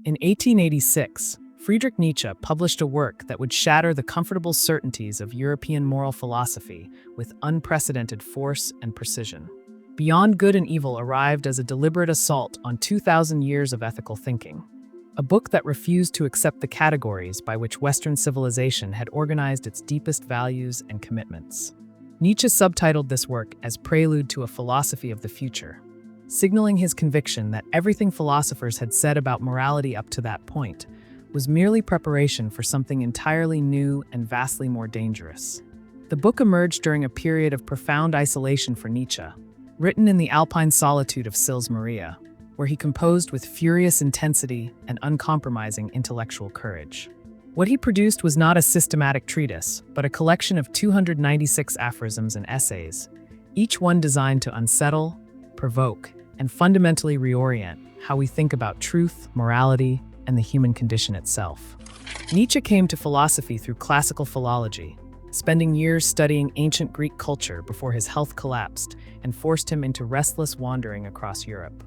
In 1886, Friedrich Nietzsche published a work that would shatter the comfortable certainties of European moral philosophy with unprecedented force and precision. Beyond Good and Evil arrived as a deliberate assault on 2,000 years of ethical thinking, a book that refused to accept the categories by which Western civilization had organized its deepest values and commitments. Nietzsche subtitled this work as Prelude to a Philosophy of the Future, signaling his conviction that everything philosophers had said about morality up to that point was merely preparation for something entirely new and vastly more dangerous. The book emerged during a period of profound isolation for Nietzsche, written in the alpine solitude of Sils Maria, where he composed with furious intensity and uncompromising intellectual courage. What he produced was not a systematic treatise, but a collection of 296 aphorisms and essays, each one designed to unsettle, provoke, and fundamentally reorient how we think about truth, morality, and the human condition itself. Nietzsche came to philosophy through classical philology, spending years studying ancient Greek culture before his health collapsed and forced him into restless wandering across Europe.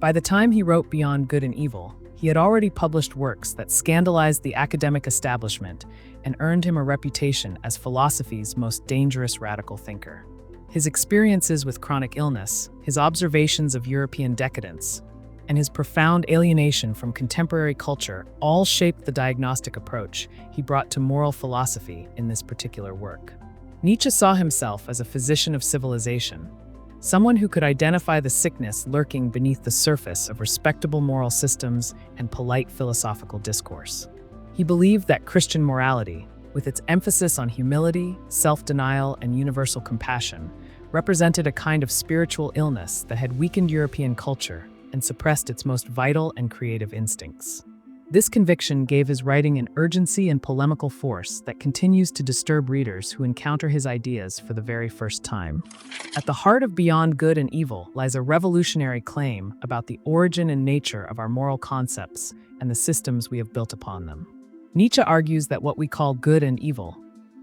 By the time he wrote Beyond Good and Evil, he had already published works that scandalized the academic establishment and earned him a reputation as philosophy's most dangerous radical thinker. His experiences with chronic illness, his observations of European decadence, and his profound alienation from contemporary culture all shaped the diagnostic approach he brought to moral philosophy in this particular work. Nietzsche saw himself as a physician of civilization, someone who could identify the sickness lurking beneath the surface of respectable moral systems and polite philosophical discourse. He believed that Christian morality, with its emphasis on humility, self-denial, and universal compassion, represented a kind of spiritual illness that had weakened European culture and suppressed its most vital and creative instincts. This conviction gave his writing an urgency and polemical force that continues to disturb readers who encounter his ideas for the very first time. At the heart of Beyond Good and Evil lies a revolutionary claim about the origin and nature of our moral concepts and the systems we have built upon them. Nietzsche argues that what we call good and evil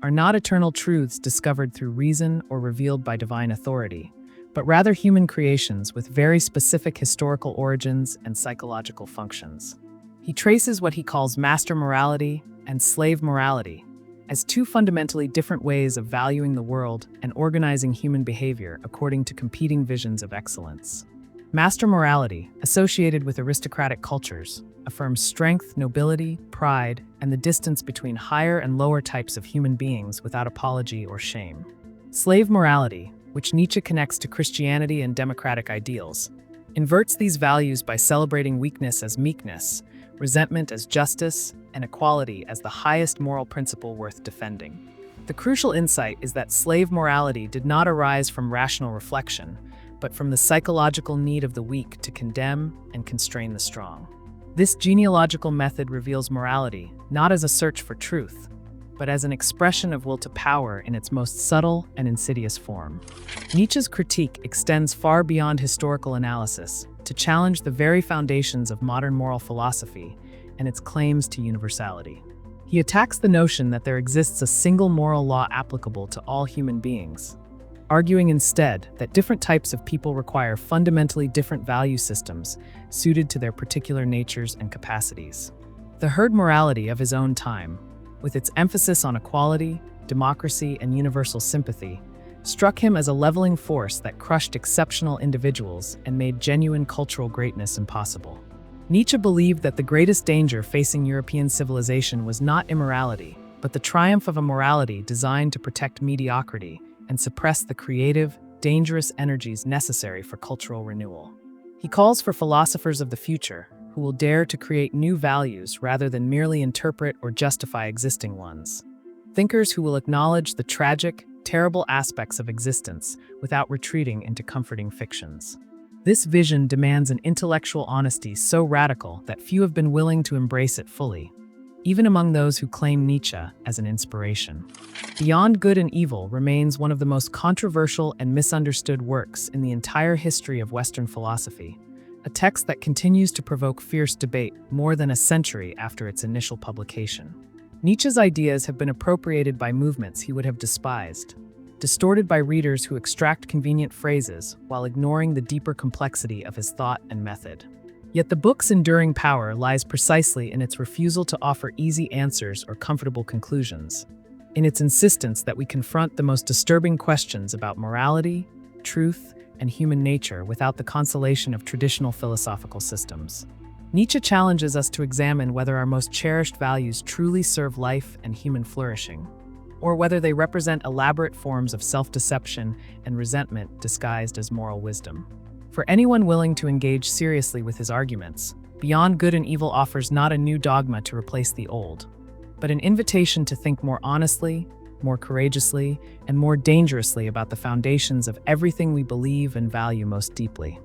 are not eternal truths discovered through reason or revealed by divine authority, but rather human creations with very specific historical origins and psychological functions. He traces what he calls master morality and slave morality as two fundamentally different ways of valuing the world and organizing human behavior according to competing visions of excellence. Master morality, associated with aristocratic cultures, affirms strength, nobility, pride, and the distance between higher and lower types of human beings without apology or shame. Slave morality, which Nietzsche connects to Christianity and democratic ideals, inverts these values by celebrating weakness as meekness, resentment as justice, and equality as the highest moral principle worth defending. The crucial insight is that slave morality did not arise from rational reflection, but from the psychological need of the weak to condemn and constrain the strong. This genealogical method reveals morality not as a search for truth, but as an expression of will to power in its most subtle and insidious form. Nietzsche's critique extends far beyond historical analysis to challenge the very foundations of modern moral philosophy and its claims to universality. He attacks the notion that there exists a single moral law applicable to all human beings, arguing instead that different types of people require fundamentally different value systems suited to their particular natures and capacities. The herd morality of his own time, with its emphasis on equality, democracy, and universal sympathy, struck him as a leveling force that crushed exceptional individuals and made genuine cultural greatness impossible. Nietzsche believed that the greatest danger facing European civilization was not immorality, but the triumph of a morality designed to protect mediocrity and suppress the creative, dangerous energies necessary for cultural renewal. He calls for philosophers of the future who will dare to create new values rather than merely interpret or justify existing ones. Thinkers who will acknowledge the tragic, terrible aspects of existence without retreating into comforting fictions. This vision demands an intellectual honesty so radical that few have been willing to embrace it fully, even among those who claim Nietzsche as an inspiration. Beyond Good and Evil remains one of the most controversial and misunderstood works in the entire history of Western philosophy, a text that continues to provoke fierce debate more than a century after its initial publication. Nietzsche's ideas have been appropriated by movements he would have despised, distorted by readers who extract convenient phrases while ignoring the deeper complexity of his thought and method. Yet the book's enduring power lies precisely in its refusal to offer easy answers or comfortable conclusions, in its insistence that we confront the most disturbing questions about morality, truth, and human nature without the consolation of traditional philosophical systems. Nietzsche challenges us to examine whether our most cherished values truly serve life and human flourishing, or whether they represent elaborate forms of self-deception and resentment disguised as moral wisdom. For anyone willing to engage seriously with his arguments, Beyond Good and Evil offers not a new dogma to replace the old, but an invitation to think more honestly, more courageously, and more dangerously about the foundations of everything we believe and value most deeply.